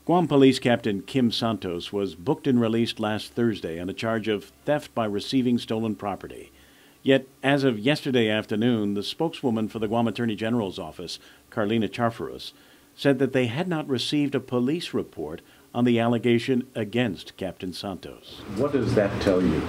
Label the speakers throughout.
Speaker 1: Guam Police Captain Kim Santos was booked and released last Thursday on a charge of theft by receiving stolen property. Yet, as of yesterday afternoon, the spokeswoman for the Guam Attorney General's office, Carlina Charfarus, said that they had not received a police report on the allegation against Captain Santos.
Speaker 2: What does that tell you?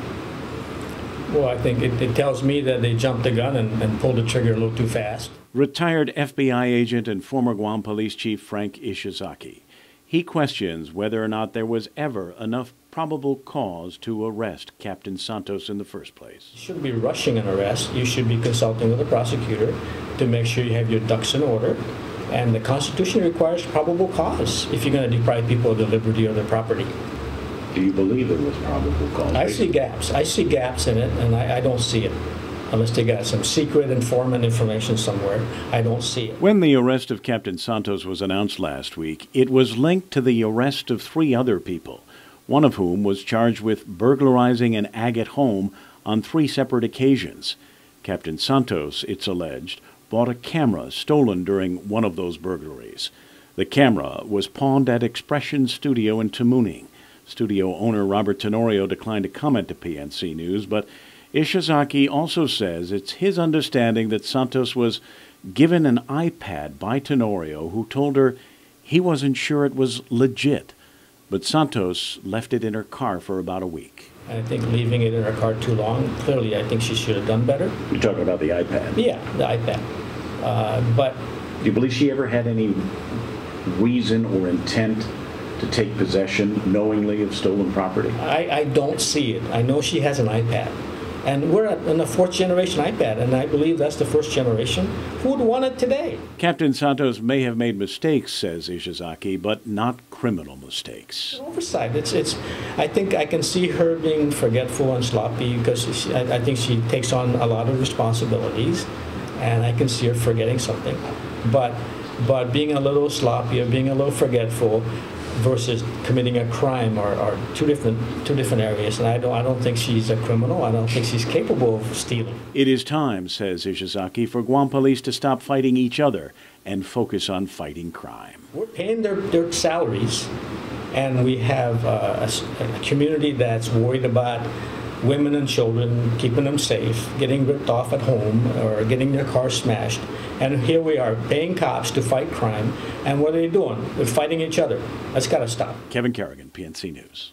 Speaker 3: Well, I think it tells me that they jumped the gun and pulled the trigger a little too fast.
Speaker 1: Retired FBI agent and former Guam Police Chief Frank ISHIZAKI. He questions whether or not there was ever enough probable cause to arrest Captain Santos in the first place.
Speaker 3: You shouldn't be rushing an arrest. You should be consulting with the prosecutor to make sure you have your ducks in order. And the Constitution requires probable cause if you're going to deprive people of their liberty or their property.
Speaker 2: Do you believe there was probable cause?
Speaker 3: I see gaps. I see gaps in it, and I don't see it. Unless they got some secret informant information somewhere, I don't see it.
Speaker 1: When the arrest of Captain Santos was announced last week, it was linked to the arrest of 3 other people, one of whom was charged with burglarizing an agate home on 3 separate occasions. Captain Santos, it's alleged, bought a camera stolen during one of those burglaries. The camera was pawned at Expression Studio in Tamuning. Studio owner Robert Tenorio declined to comment to PNC News, but ISHIZAKI also says it's his understanding that Santos was given an iPad by Tenorio, who told her he wasn't sure it was legit. But Santos left it in her car for about a week.
Speaker 3: I think leaving it in her car too long, clearly I think she should have done better.
Speaker 2: You're talking about the iPad?
Speaker 3: Yeah, the iPad. But
Speaker 2: do you believe she ever had any reason or intent to take possession knowingly of stolen property?
Speaker 3: I don't see it. I know she has an iPad. And we're in the 4th generation iPad, and I believe that's the 1st generation. Who would want it today?
Speaker 1: Captain Santos may have made mistakes, says ISHIZAKI, but not criminal mistakes.
Speaker 3: Oversight. I think I can see her being forgetful and sloppy because I think she takes on a lot of responsibilities, and I can see her forgetting something. But being a little sloppy or being a little forgetful versus committing a crime are two different areas, and I don't think she's a criminal. I don't think she's capable of stealing.
Speaker 1: It is time, says ISHIZAKI, for Guam police to stop fighting each other and focus on fighting crime.
Speaker 3: We're paying their salaries, and we have a community that's worried about women and children, keeping them safe, getting ripped off at home, or getting their cars smashed. And here we are paying cops to fight crime, and what are they doing? They're fighting each other. That's got to stop.
Speaker 1: Kevin Kerrigan, PNC News.